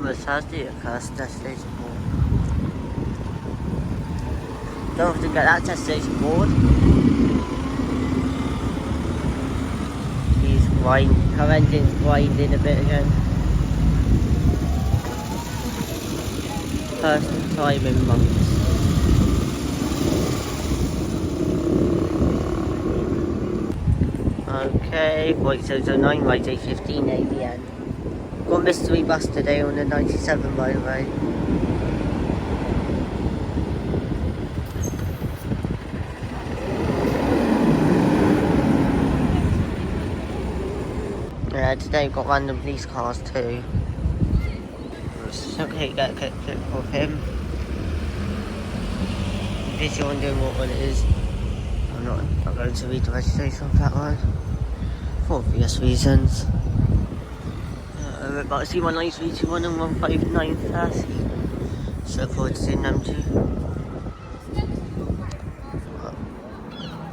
Christmas has the accursed destination board. Don't have to get that destination board. Her engine's grinding a bit again. First time in months. Okay, 4709, right day 15 ABN. Got mystery bus today on the 97 by the way. Yeah, today we've got random police cars too. Okay, get a clip of him. In case you're wondering what one it is, I'm not going to read the registration of that one. For obvious reasons. But I see 19321 and 15930. So look forward to seeing them too.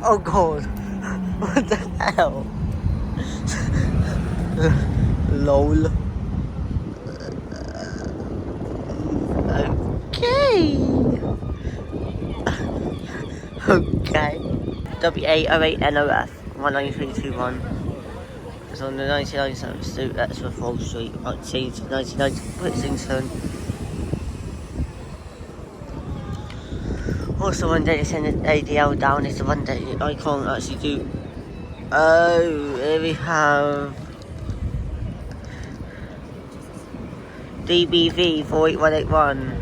Oh god! What the hell? LOL. Okay. Okay. W808NOF 19321. It's on the 99 substitute, that's for Fall Street, right, C to 99 Whittington. Also, one day to send an ADL down is the one day I can't actually do. Oh, here we have DBV 48181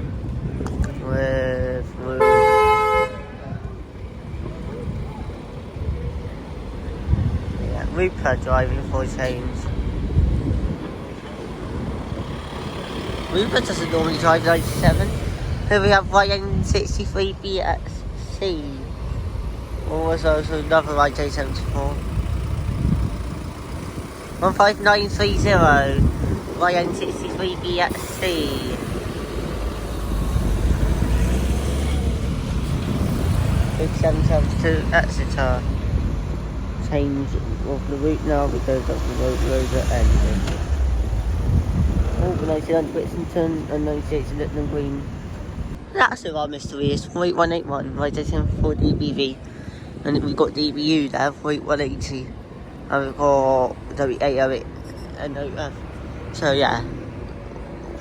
with Rupert driving for a change. Rupert doesn't normally drive 97. Here we have YN63BXC. Also another YJ74. 15930 YN63BXC. Big 772 Exeter. Change of the route now because that's the road at ending. Oh, 99 Whittington and 98 Litton Green. That's who our mystery is. 48181, right station for DBV. And we've got DBU there, 48180. And we've got W808 and OF. So yeah.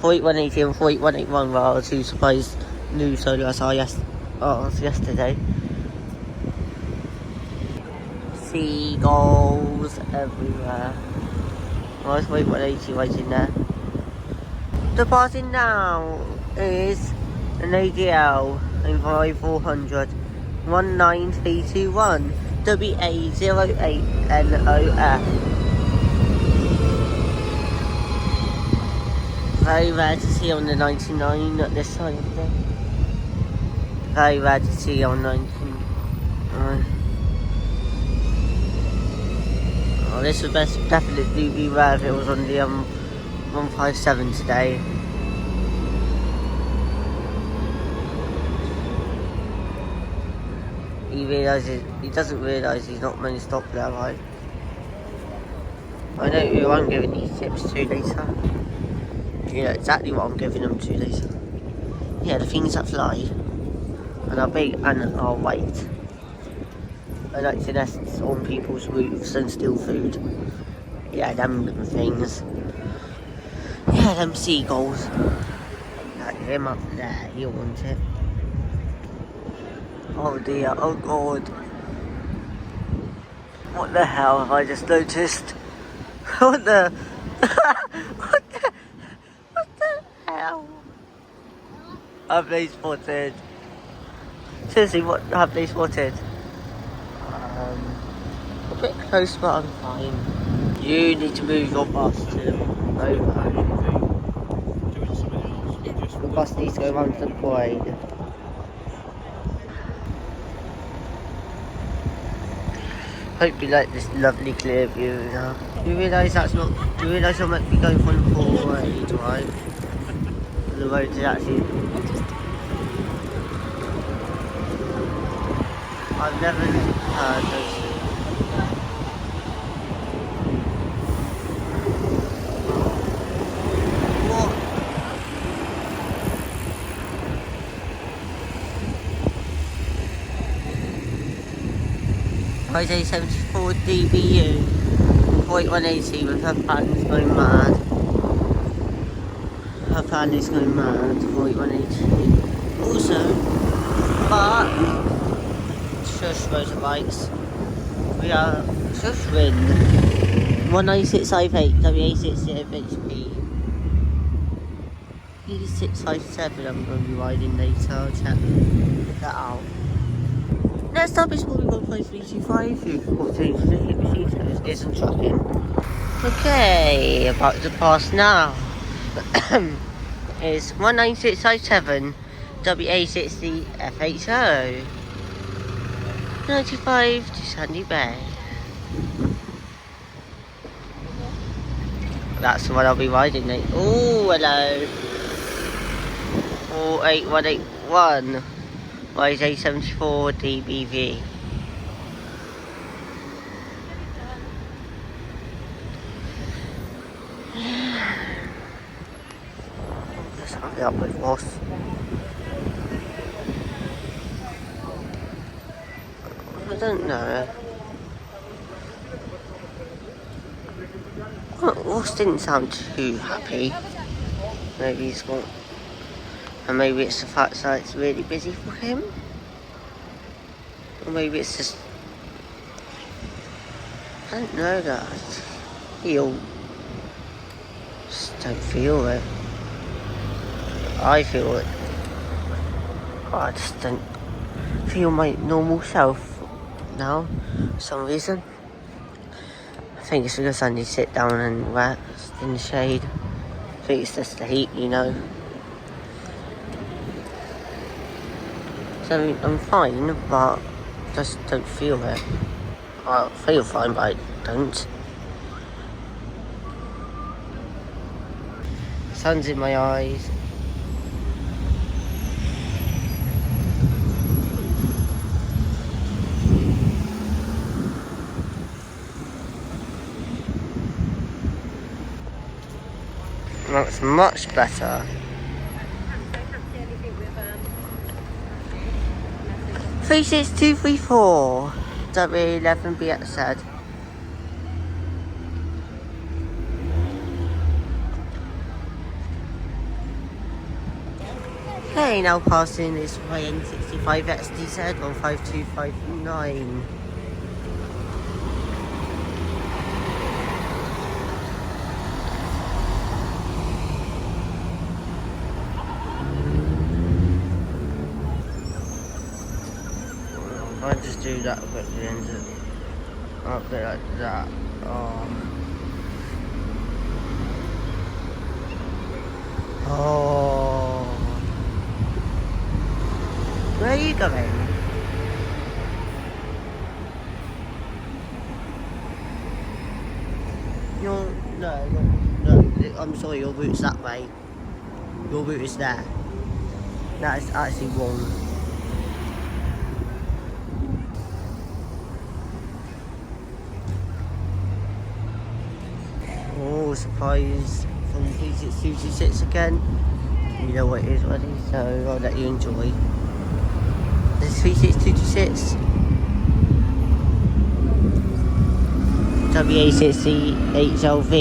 48180 and 48181 were our two surprise new solo SRs yesterday. Seagulls everywhere. Nice 180 right in there. Departing now is an ADL in 5400 19321 WA08NOF. Very rare to see on the 99 at this time of day. Very rare to see on 99. Oh, this would definitely be rare if it was on the 157 today. He doesn't realise he's not meant to stop there, right? I know who I'm giving these tips to later. You know exactly what I'm giving them to later. Yeah, the things that fly. And are big and are white. I like to nest on people's roofs and steal food. Yeah, them things. Yeah, them seagulls. Like him up there, he'll want it. Oh dear, oh god. What the hell have I just noticed? What the... what the hell? Have they spotted? Seriously, what have they spotted? A bit close, but I'm fine. You need to move your bus to over. The bus needs to go around to the parade. Hope you like this lovely clear view now. You realise that's not... You realise I'm meant to be going from the parade, right? The road is actually... I've never heard this. Friday 74 DBU. 4180 with her fans going mad. Her fan is going mad. 4180. Also, but shush motorbikes. We are shush wind. 19658 WA60HP. E657 I'm going to be riding later. I'll check that out. Next up is probably 15325. Who isn't tracking. Okay, about to pass now. Is 19657 WA60 FHO 95 to Sandy Bay. That's the one I'll be riding mate. Oh, hello. 48181 YJ74 DBV. Let's hurry up with Ross. I don't know. Ross didn't sound too happy. Maybe he's got... And maybe it's the fact that it's really busy for him. Or maybe it's just... I don't know that. He'll... Just don't feel it. I feel it. I just don't feel my normal self now, for some reason. I think it's because I need to sit down and rest in the shade. I think it's just the heat, you know. So I'm fine, but just don't feel it. I feel fine, but I don't. Sun's in my eyes. That's much better. 36234 W11BX. Okay, now passing is YN65 XDZ 15259. I just do that quickly and a bit like that. Oh. Where are you going? No, I'm sorry, your route's that way. Your route is there. That is actually wrong. Oh, surprise from 36226 again. You know what it is already, so I'll let you enjoy. This is 36226. WA60 HLV.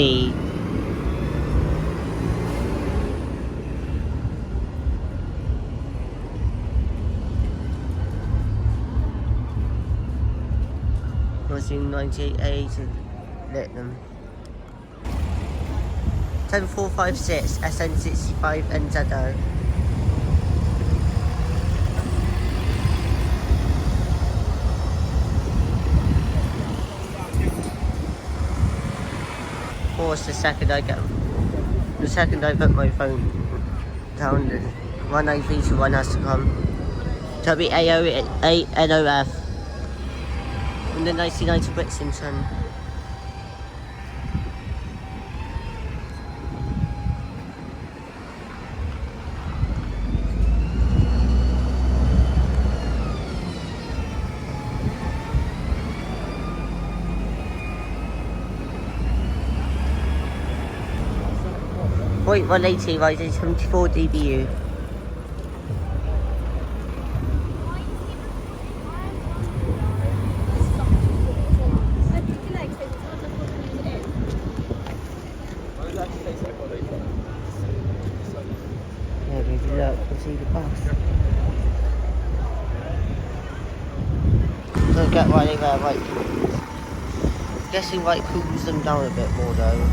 Crossing 98A to let them. 10456 SN65 NZO. Of course, the second I put my phone down, the 19321 has to come. WAO8NOF from the 1990 Brixton. Point 180, rising 74 dBu. look, you can see the bus. Don't get why they wear white boots. Guessing white cools them down a bit more though.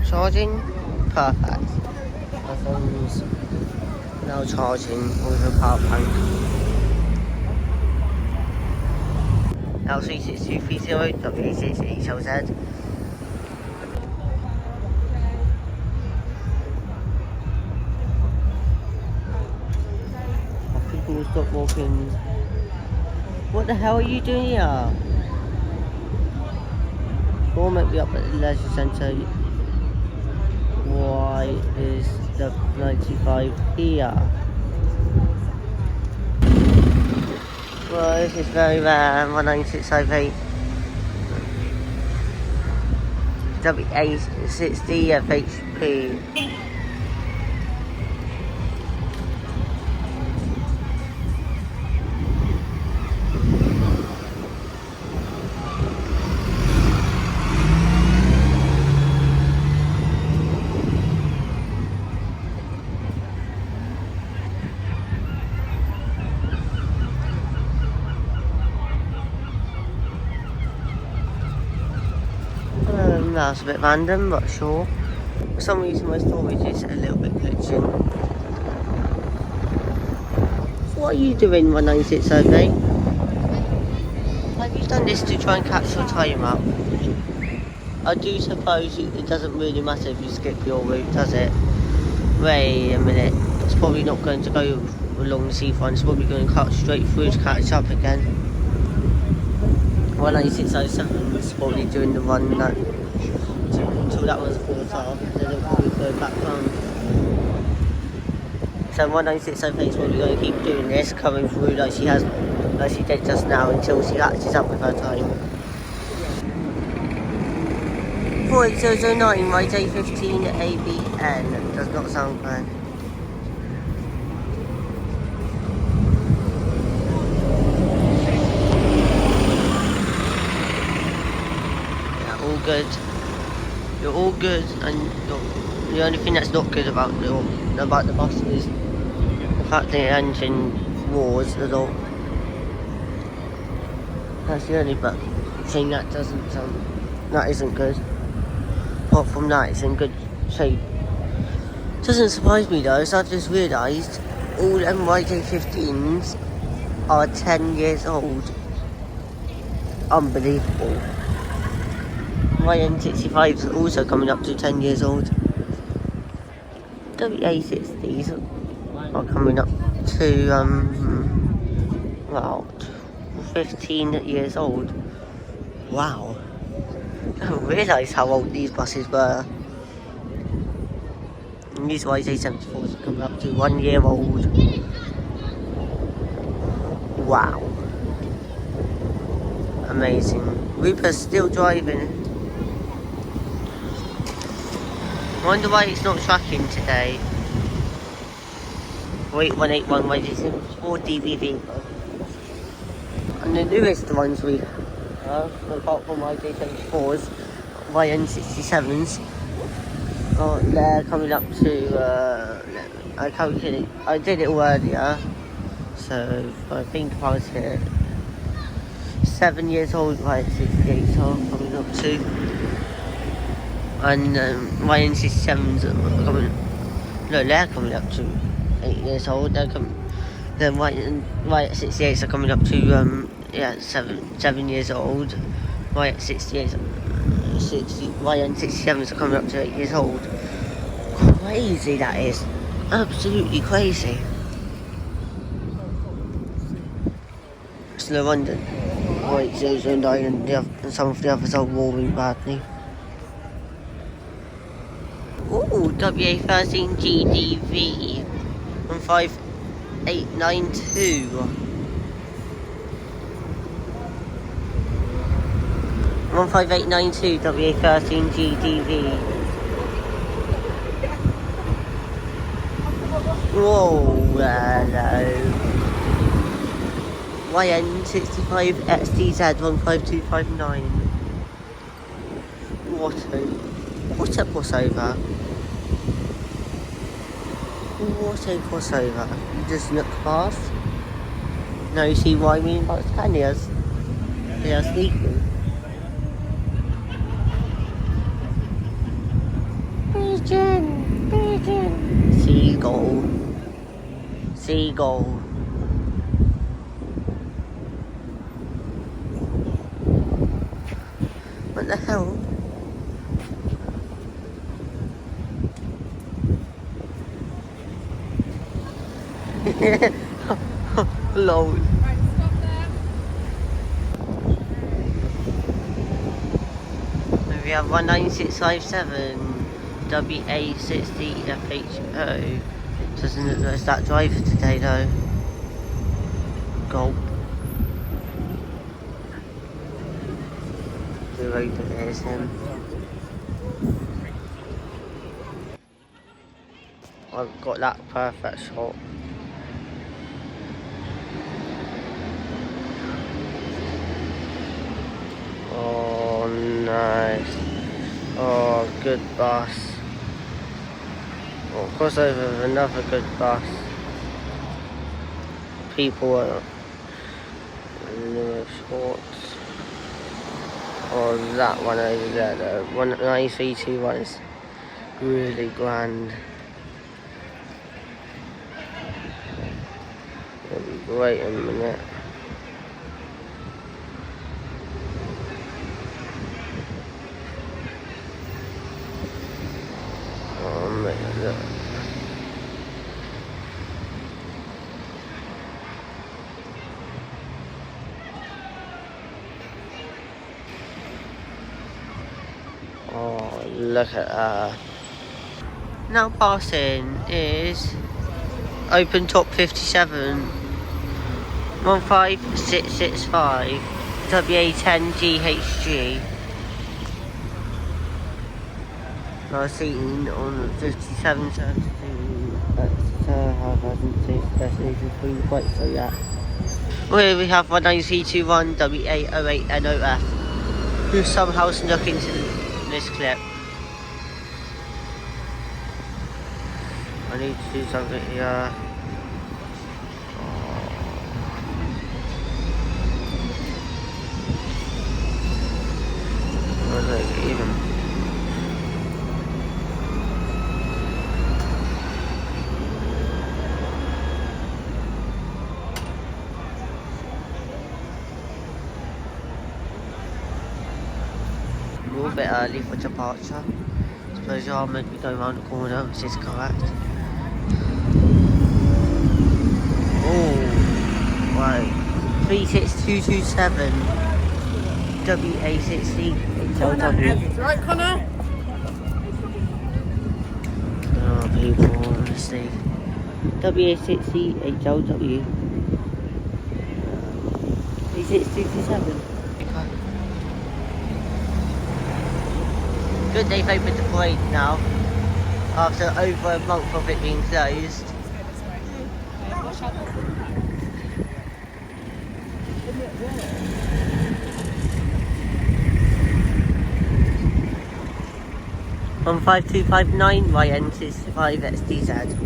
Charging? Perfect. My phone's now charging with a power bank. L36230 W6HLZ. People will stop walking. What the hell are you doing here? Or might be up at the leisure centre. Why is the 95 here? Well, this is very rare. 19658 W860 FHP. That's a bit random, but sure. For some reason my storage is a little bit glitching. What are you doing, 19608? Have you done this to try and catch your time up? I do suppose it doesn't really matter if you skip your route, does it? Wait a minute. It's probably not going to go along the seafront. It's probably going to cut straight through to catch up again. 19607 is probably doing the run that until that one's caught off, then it'll probably go back on. So 19608 is probably going to keep doing this, coming through like she did just now until she catches up with her time. 48009 right A15 ABN does not sound bad. Yeah, all good. You're all good, and the only thing that's not good about the bus is the fact that the engine roars a lot. That's the only thing that isn't good. Apart from that, it's in good shape. Doesn't surprise me though, so I've just realised all MYJ15s are 10 years old. Unbelievable. My N65 is also coming up to 10 years old. WA60s are coming up to, well, 15 years old. Wow. I didn't realise how old these buses were. And these YJ74s are coming up to 1 year old. Wow. Amazing. Rupert's still driving. I wonder why it's not tracking today. Wait, 181 YJ74 DVV. And the newest ones we have, apart from YJ74s, YN67s, they're coming up to, I did it all earlier, so I think if I was here, 7 years old YN68s are coming up to. And YN67s are coming, no, they're coming up to 8 years old. Then YN68s are coming up to 7 years old. YN67s are coming up to 8 years old. Crazy that is, absolutely crazy. It's no wonder 8009 and some of the others are roaring badly. Ooh, WA13GDV 15892. 15892 WA13GDV. Whoa, hello. YN65XDZ 15259. What a crossover. What a crossover. You just look past. Now you see what I mean about Spaniards. They are sneaky. Pigeon. Seagull. Seagull. What the hell? Lol. Right, stop there. We have 19657 WA60FHO. Doesn't look like it's that driver today though. Gulp. The road that there's him. I've got that perfect shot. Oh, nice. Oh, good bus. Oh, crossover with another good bus. People are in the shorts. Oh, that one over there, the 19321 is really grand. It'll be great in a minute. Oh, man, look. Oh, look at that. Now passing is open top 57 15665 WA10GHG. Now seen on 5772 hasn't been quite so yet. Here we have 19321 WA08NOF, who somehow snuck into this clip. I need to do something here. Oh, look, even. A little bit early for departure. Suppose you are meant to be going around the corner, which is correct. Oh, right. 36227 WA60 HLW. Right, Connor? Oh, people, honestly. WA60 HLW. 36227. Okay. Good, they've opened the parade now. After over a month of it being closed. 15259 YN65 XDZ.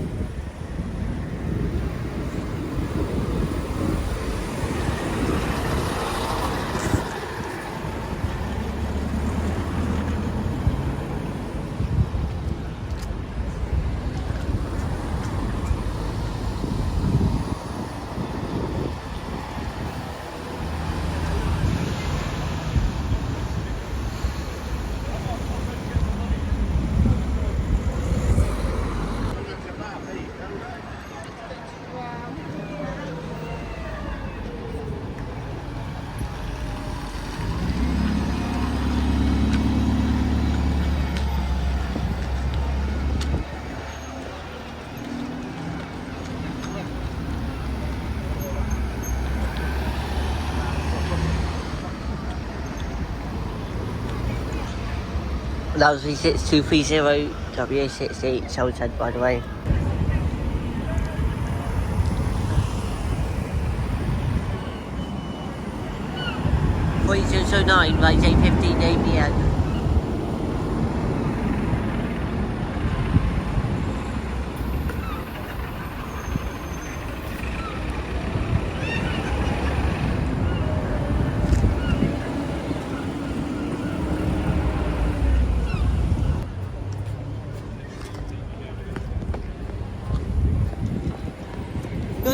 That was V6230 WA68 Sheltead, by the way. Forty-two 9 by J15 ABN.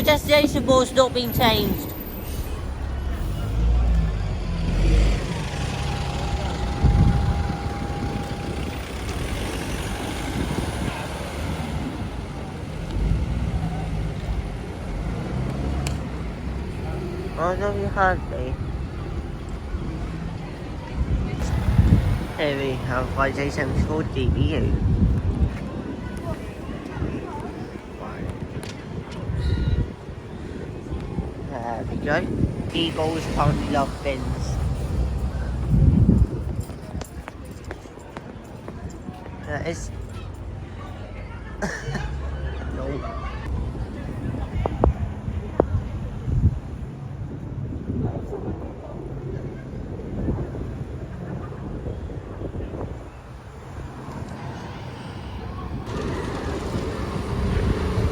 destination board's not been changed. Oh no, you hardly. Here we have YJ74 DBU. There we go. Eagles apparently love bins. That is. No.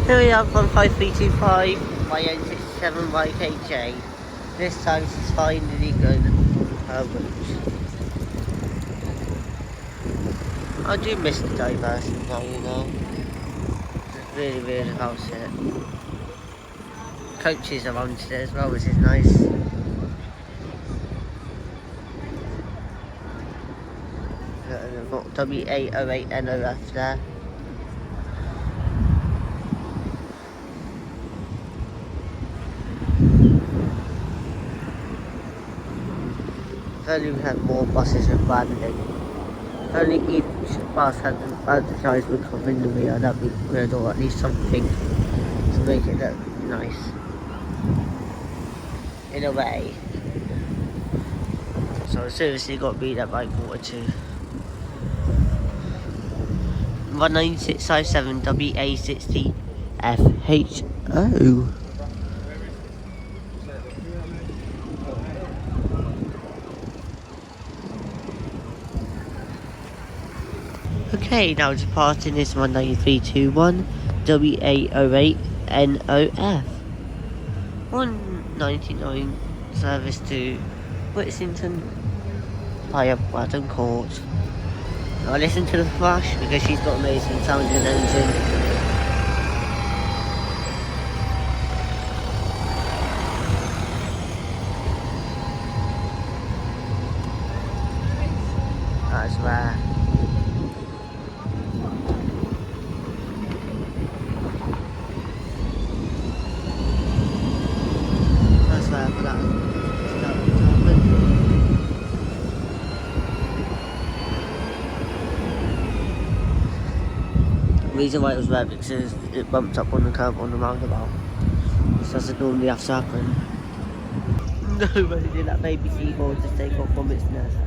Here we are from 5325 YN67 YKJ. This time she's finally good on her route. I do miss the diversity now, you know. It's really weird about it. Coaches around today as well, which is nice. And we've got W808NOF there. If only we had more buses with branding. If only each bus had an advertisement covering the rear, that'd be good, or at least something to make it look nice. In a way. So I seriously got to be there by 1:45. 19657 WA60 FHO. Okay, now departing is 19321 WA08 NOF. 199 service to Whittington via Braddon Court. Now listen to the flash because she's got amazing sound and engine. That's rare. That's rare for that to happen. The reason why it was rare because it bumped up on the curb on the roundabout. This doesn't normally have to happen. Nobody did that baby seagull to take off from its nest.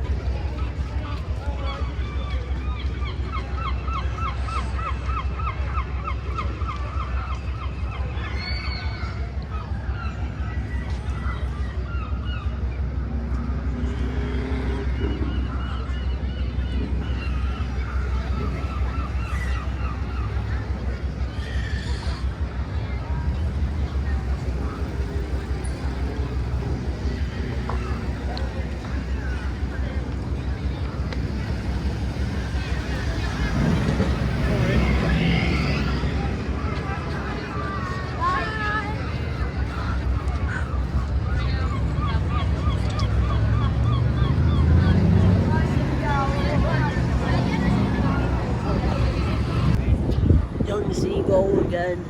Young seagull again.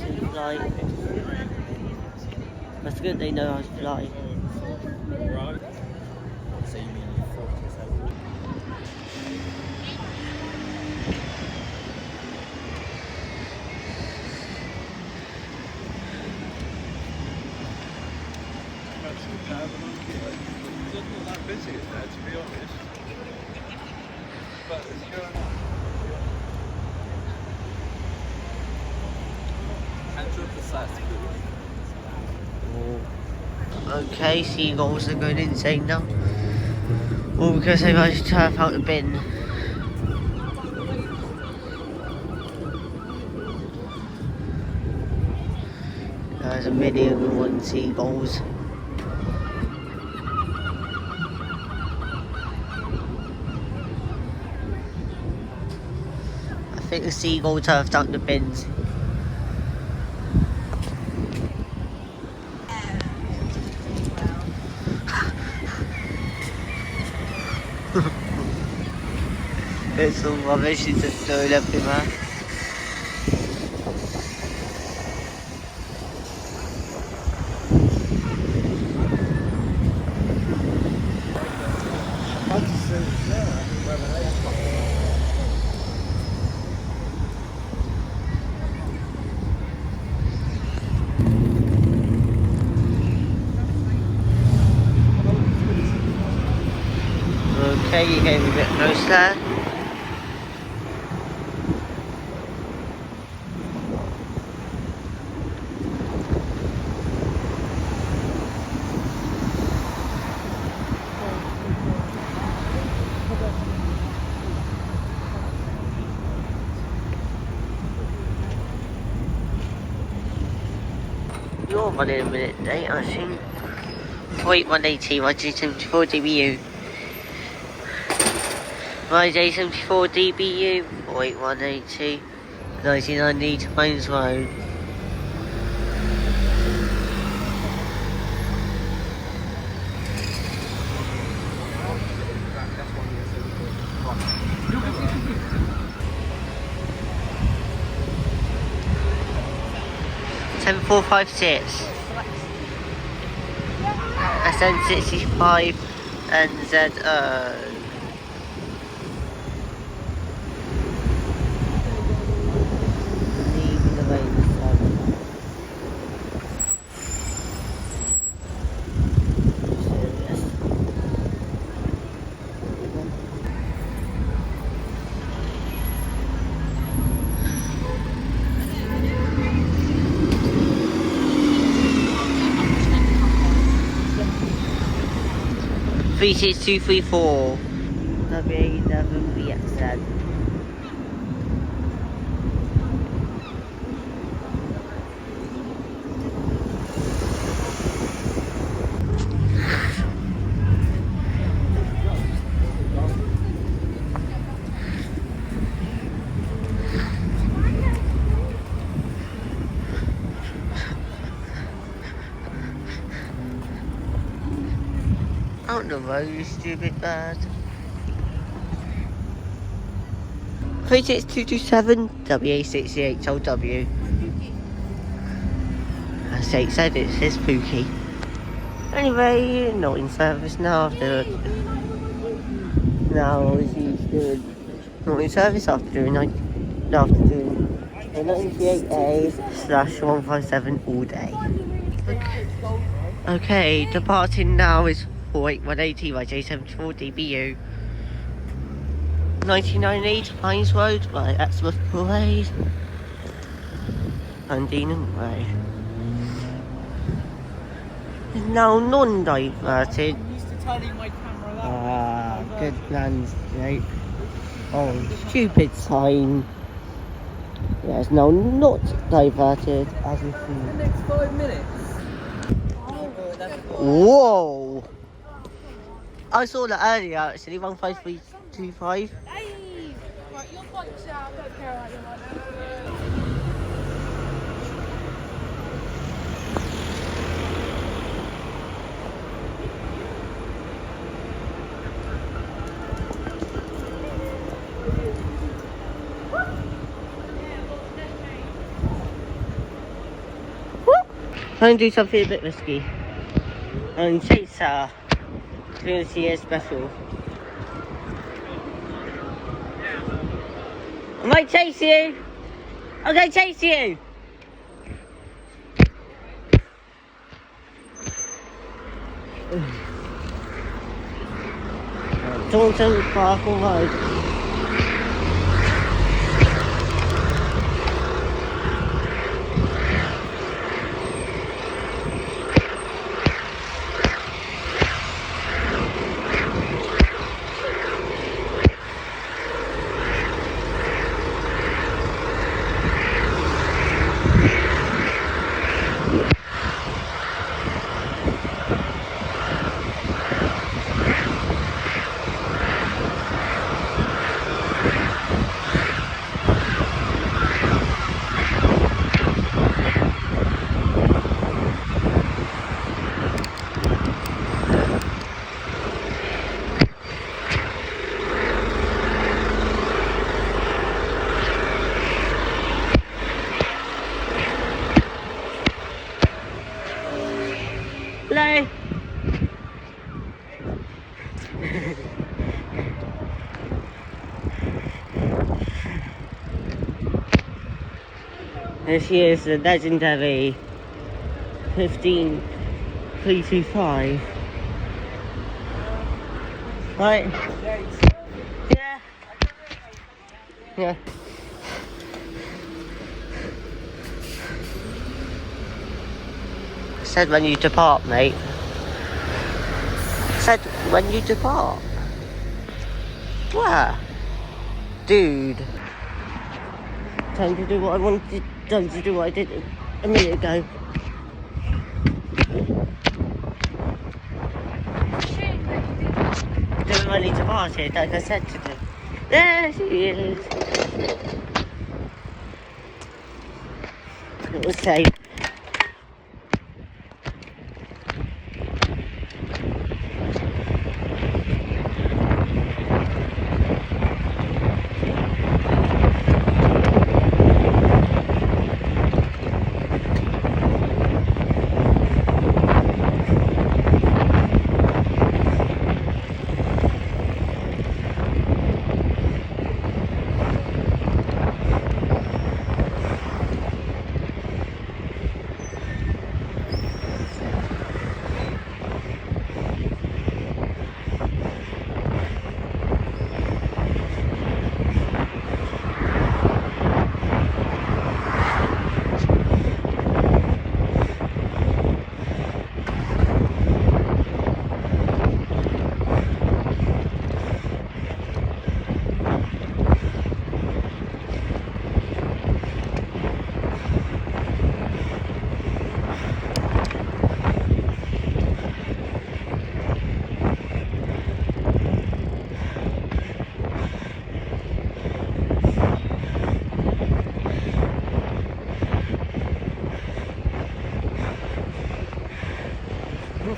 To fly. That's good they know how to fly. Right. So you mean you thought to yourself? It's not that busy, is there, to be honest? But it's going on. Okay, seagulls are going insane now. All because they managed to turf out the bin. There's 1,000,001 seagulls. I think the seagull turfed up the bins. It's all rubbish, it's just throwing everywhere. Okay, you came a bit closer. You're running a minute late, I think. 48180, YJ74 DBU. YJ74 DBU, 48180, 99 Leeds Pines Road. $10,456. SN65 and ZO. Leaving the rain this time. Serious. 36234. W11BXZ. Out the road, you stupid bird. 36227 WA68LW. As they said, it says spooky. Anyway, not in service now after. Now he's doing not in service after doing a 98A/157 all day. Okay, departing now is 48180 by J74 DBU. 99 Pines Road by Exmouth Parade and Deanan Way. Is now non-diverted. I'm used to turning my camera that way. Good plans, Jake. Oh, stupid sign. Yeah, it's now not diverted as you The see. next 5 minutes. Whoa! I saw that earlier actually, 15325. Hey! Right, your bike's out. I don't care about your bike. I'm going to do something a bit risky. And Chaser, Community Year Special. I might chase you! I'm going to chase you! Taunton Park Road. This is the legendary 15325. Right? Yeah. Yeah. Said when you depart, mate. Said when you depart. Where? Dude. Time to do what I wanted. Time to do what I did a minute ago. Doing when you departed, like I said to do. There she is. It was safe.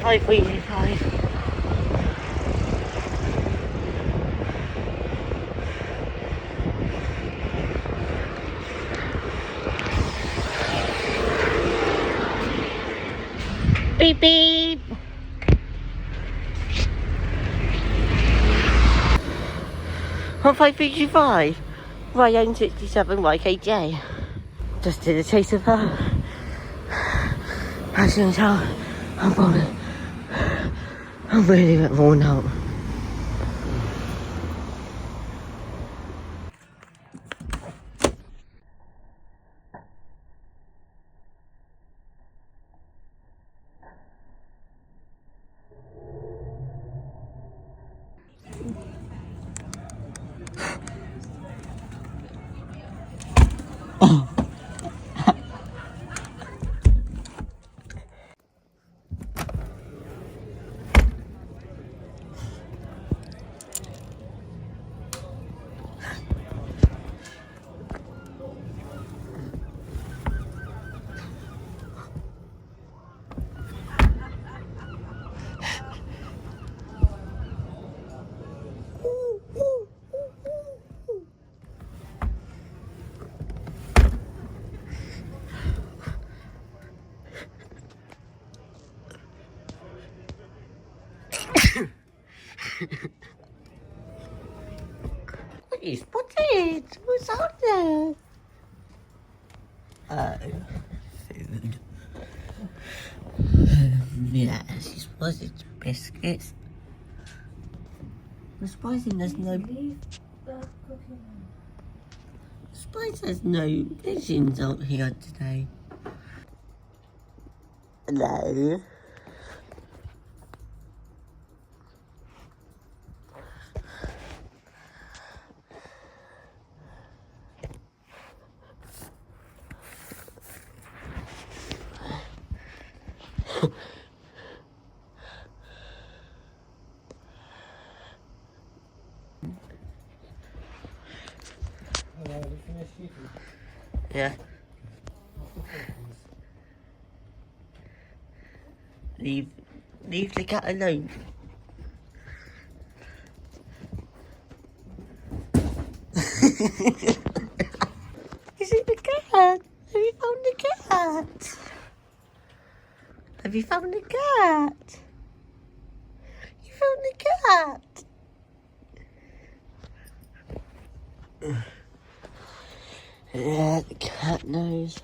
Five. Beep beep. On 535. Ryan 67 YKJ. Just did a chase of her. As you can tell, I'm really worn out. What is spotted? What's out there? Food. Yeah, she's spotted biscuits. I'm surprising there's no. Surprised there's no pigeons out here today. Hello. Yeah. Leave the cat alone. Is it the cat? Have you found the cat? Have you found the cat? You found the cat? Yeah, the cat knows.